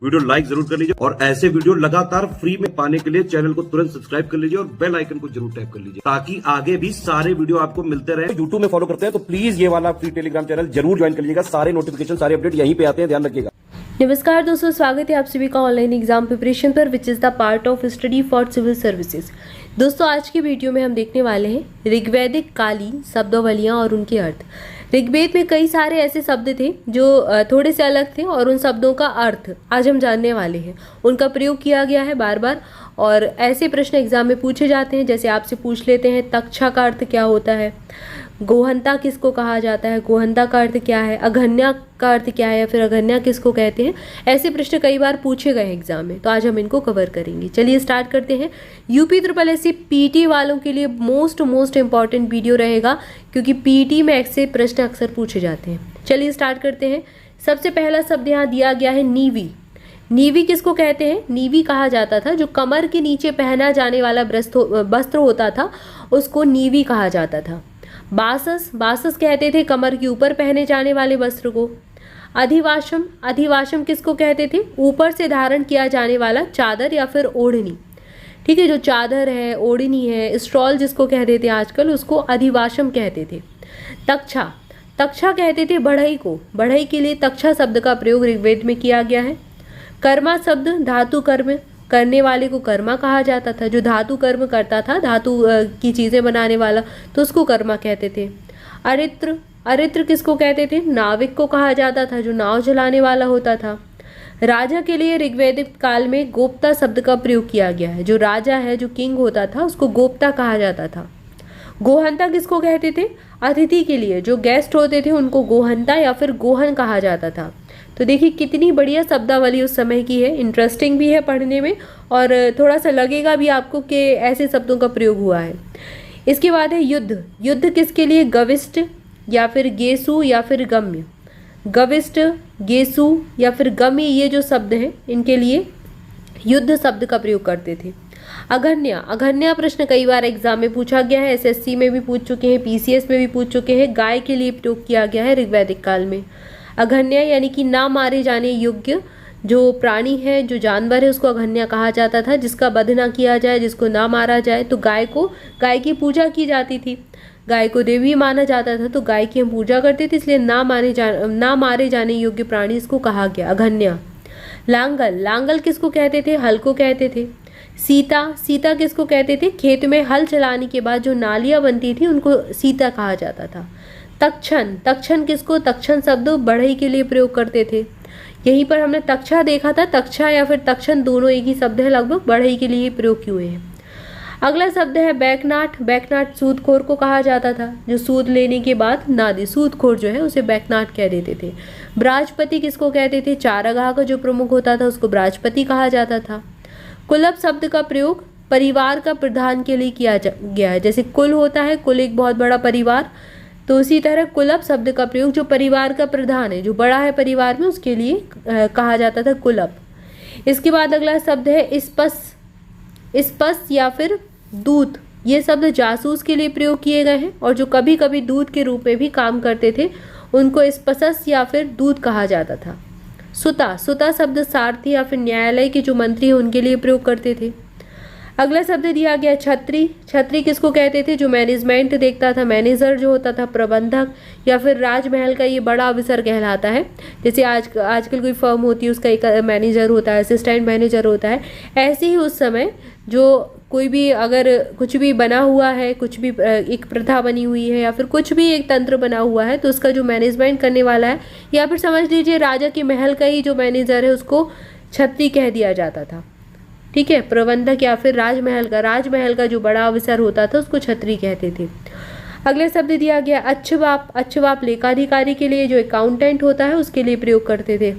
Video like जरूर कर लीजिए और ऐसे वीडियो लगातार फ्री में पाने के लिए चैनल को तुरंत सब्सक्राइब कर लीजिए और बेल आइकन को जरूर टैप कर लीजिए ताकि आगे भी सारे वीडियो आपको मिलते रहे। यूट्यूब में फॉलो करते हैं तो प्लीज ये वाला फ्री टेलीग्राम चैनल जरूर ज्वाइन कर लीजिएगा। सारे नोटिफिकेशन सारे अपडेट यहीं पे आते हैं, ध्यान रखिएगा। नमस्कार दोस्तों, स्वागत है आप सभी का ऑनलाइन एग्जाम प्रिपरेशन पर which is the part of study for civil services. दोस्तों आज की वीडियो में हम देखने वाले हैं ऋग्वैदिक कालीन शब्दावलियाँ और उनके अर्थ। ऋग्वेद में कई सारे ऐसे शब्द थे जो थोड़े से अलग थे और उन शब्दों का अर्थ आज हम जानने वाले हैं। उनका प्रयोग किया गया है बार बार और ऐसे प्रश्न एग्जाम में पूछे जाते हैं। जैसे आपसे पूछ लेते हैं तक्षा का अर्थ क्या होता है, गोहंता किसको कहा जाता है, गोहंता का अर्थ क्या है, अघन्या का अर्थ क्या है या फिर अघन्या किसको कहते हैं। ऐसे प्रश्न कई बार पूछे गए एग्जाम में, तो आज हम इनको कवर करेंगे। चलिए स्टार्ट करते हैं। UP triple S C PT वालों के लिए मोस्ट इंपॉर्टेंट वीडियो रहेगा क्योंकि पीटी में ऐसे प्रश्न अक्सर पूछे जाते हैं। चलिए स्टार्ट करते हैं। सबसे पहला शब्द यहाँ दिया गया है नीवी। नीवी किसको कहते हैं? नीवी कहा जाता था जो कमर के नीचे पहना जाने वाला वस्त्र होता था, उसको नीवी कहा जाता था। बासस, बासस कहते थे कमर के ऊपर पहने जाने वाले वस्त्र को। अधिवाशम, अधिवाशम किसको कहते थे? ऊपर से धारण किया जाने वाला चादर या फिर ओढ़नी। ठीक है, जो चादर है, ओढ़नी है, स्ट्रॉल जिसको कह देते हैं आजकल, उसको अधिवाशम कहते थे। तक्षा, तक्षा कहते थे बढ़ई को। बढ़ई के लिए तक्षा शब्द का प्रयोग ऋग्वेद में किया गया है। कर्मा शब्द धातु कर्म करने वाले को कर्मा कहा जाता था। जो धातु कर्म करता था, धातु की चीज़ें बनाने वाला, तो उसको कर्मा कहते थे। अरित्र, अरित्र किसको कहते थे? नाविक को कहा जाता था जो नाव चलाने वाला होता था। राजा के लिए ऋग्वैदिक काल में गोप्ता शब्द का प्रयोग किया गया है। जो राजा है, जो किंग होता था, उसको गोप्ता कहा जाता था। गोहंता किसको कहते थे? अतिथि के लिए जो गेस्ट होते थे उनको गोहंता या फिर गोहन कहा जाता था। तो देखिए कितनी बढ़िया शब्दावली उस समय की है, इंटरेस्टिंग भी है पढ़ने में और थोड़ा सा लगेगा भी आपको कि ऐसे शब्दों का प्रयोग हुआ है। इसके बाद है युद्ध। युद्ध किसके लिए? गविष्ट या फिर गेसु या फिर गम्य। गविष्ट, गेसु या फिर गम्य, ये जो शब्द हैं इनके लिए युद्ध शब्द का प्रयोग करते थे। अघन्या, अघन्या प्रश्न कई बार एग्जाम में पूछा गया है, एसएससी में भी पूछ चुके हैं, पीसीएस में भी पूछ चुके हैं। गाय के लिए प्रयोग किया गया है ऋग्वैदिक काल में। अघन्या यानी कि ना मारे जाने योग्य जो प्राणी है, जो जानवर है, उसको अघन्या कहा जाता था। जिसका वध ना किया जाए, जिसको ना मारा जाए। तो गाय की पूजा की जाती थी, गाय को देवी माना जाता था, तो गाय की हम पूजा करते थे, इसलिए ना मारे जाने योग्य प्राणी इसको कहा गया अघन्या। लांगल, लांगल किसको कहते थे? हल को कहते थे। सीता, सीता किसको कहते थे? खेत में हल चलाने के बाद जो नालियाँ बनती थी उनको सीता कहा जाता था। तक्षण, तक्षण किसको? तक्षण शब्द बढ़ई के लिए प्रयोग करते थे। यहीं पर हमने तक्षा देखा था, तक्षा या फिर तक्षण दोनों एक ही शब्द है, लगभग बढ़ई के लिए प्रयोग किए हैं। अगला शब्द है बैकनाट। बैकनाट सूदखोर को कहा जाता था जो सूद लेने के बाद ना दे, सूदखोर जो है उसे बैकनाट कह देते थे। ब्राजपति किसको कहते थे? चारागाह का जो प्रमुख होता था उसको ब्राजपति कहा जाता था। कुलप शब्द का प्रयोग परिवार का प्रधान के लिए किया गया है। जैसे कुल होता है, कुल एक बहुत बड़ा परिवार, तो उसी तरह कुलप शब्द का प्रयोग जो परिवार का प्रधान है, जो बड़ा है परिवार में, उसके लिए कहा जाता था कुलप। इसके बाद अगला शब्द है स्पस। स्पस या फिर दूत, ये शब्द जासूस के लिए प्रयोग किए गए हैं और जो कभी कभी दूत के रूप में भी काम करते थे उनको स्पसस या फिर दूत कहा जाता था। सुता, सुता शब्द सारथी या फिर न्यायालय के जो मंत्री हैं उनके लिए प्रयोग करते थे। अगला शब्द दिया गया छत्री। छत्री किसको कहते थे? जो मैनेजमेंट देखता था, मैनेजर जो होता था, प्रबंधक या फिर राजमहल का ये बड़ा अफसर कहलाता है। जैसे आजकल कोई फर्म होती है उसका एक मैनेजर होता है, असिस्टेंट मैनेजर होता है। ऐसे ही उस समय जो कोई भी अगर कुछ भी बना हुआ है, कुछ भी एक प्रथा बनी हुई है या फिर कुछ भी एक तंत्र बना हुआ है, तो उसका जो मैनेजमेंट करने वाला है या फिर समझ लीजिए राजा के महल का ही जो मैनेजर है उसको छत्री कह दिया जाता था। ठीक है, प्रबंधक या फिर राजमहल का जो बड़ा अफसर होता था उसको छत्री कहते थे। अगले शब्द दिया गया अच्छवाप। अच्छवाप लेखाधिकारी के लिए, जो अकाउंटेंट होता है उसके लिए प्रयोग करते थे।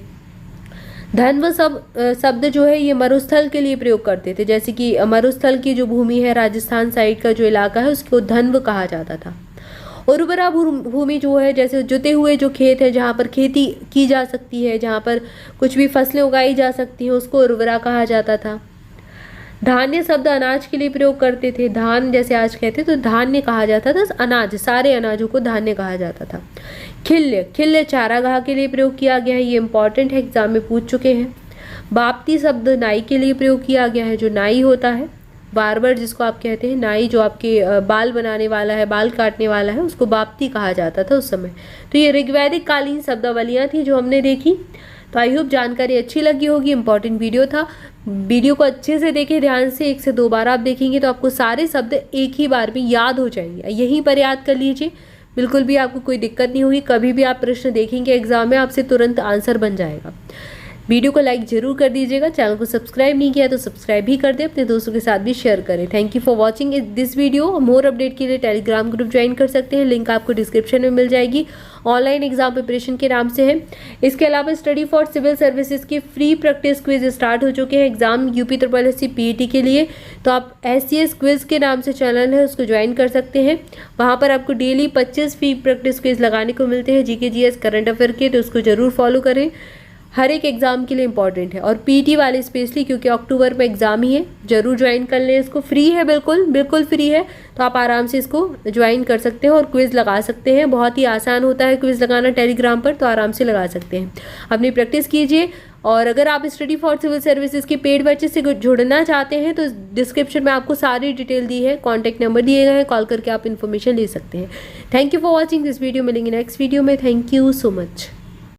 धन्व शब्द जो है ये मरुस्थल के लिए प्रयोग करते थे। जैसे कि मरुस्थल की जो भूमि है, राजस्थान साइड का जो इलाका है, उसको धन्व कहा जाता था। उर्वरा भूमि जो है, जैसे जुते हुए जो खेत है जहाँ पर खेती की जा सकती है, जहाँ पर कुछ भी फसलें उगाई जा सकती हैं, उसको उर्वरा कहा जाता था। धान्य शब्द अनाज के लिए प्रयोग करते थे। धान जैसे आज कहते तो धान्य कहा जाता था, अनाज, सारे अनाजों को धान्य कहा जाता था। खिल्य, खिल्य चारागाह के लिए प्रयोग किया गया है, ये इंपॉर्टेंट है, एग्जाम में पूछ चुके हैं। बाप्ती शब्द नाई के लिए प्रयोग किया गया है। जो नाई होता है, बार्बर जिसको आप कहते हैं, नाई जो आपके बाल बनाने वाला है, बाल काटने वाला है, उसको बाप्ती कहा जाता था उस समय। तो ये ऋग्वैदिक कालीन शब्दावलियाँ थी जो हमने देखी। तो आई होप जानकारी अच्छी लगी होगी। इंपॉर्टेंट वीडियो था। वीडियो को अच्छे से देखें, ध्यान से 1 से 2 बार आप देखेंगे तो आपको सारे शब्द एक ही बार में याद हो जाएंगे। यहीं पर याद कर लीजिए, बिल्कुल भी आपको कोई दिक्कत नहीं होगी। कभी भी आप प्रश्न देखेंगे एग्जाम में, आपसे तुरंत आंसर बन जाएगा। वीडियो को लाइक जरूर कर दीजिएगा। चैनल को सब्सक्राइब नहीं किया तो सब्सक्राइब भी कर दें, अपने दोस्तों के साथ भी शेयर करें। Thank you for watching this video. More update के लिए टेलीग्राम ग्रुप ज्वाइन कर सकते हैं, लिंक आपको डिस्क्रिप्शन में मिल जाएगी। ऑनलाइन एग्जाम प्रिपरेशन के नाम से है। इसके अलावा स्टडी फॉर सिविल सर्विसेज के फ्री प्रैक्टिस क्विज स्टार्ट हो चुके हैं एग्जाम UP PET के लिए। तो आप SCS क्विज के नाम से चैनल है, उसको ज्वाइन कर सकते हैं। वहाँ पर आपको डेली 25 फ्री प्रैक्टिस क्विज लगाने को मिलते हैं GK GS करंट अफेयर के, तो उसको जरूर फॉलो करें। हर एक एग्ज़ाम के लिए इंपॉर्टेंट है, और PET वाले स्पेशली क्योंकि अक्टूबर में एग्ज़ाम ही है। जरूर ज्वाइन कर लें इसको, फ्री है, बिल्कुल फ्री है। तो आप आराम से इसको ज्वाइन कर सकते हैं और क्विज़ लगा सकते हैं। बहुत ही आसान होता है क्विज़ लगाना टेलीग्राम पर, तो आराम से लगा सकते हैं। अपनी प्रैक्टिस कीजिए। और अगर आप स्टडी फॉर सिविल सर्विसेज के पेड बैचेस से जुड़ना चाहते हैं तो डिस्क्रिप्शन में आपको सारी डिटेल दी है, कॉन्टैक्ट नंबर दिए गए हैं, कॉल करके आप इन्फॉर्मेशन ले सकते हैं। Thank you for watching this video. मिलेंगे नेक्स्ट वीडियो में। Thank you so much.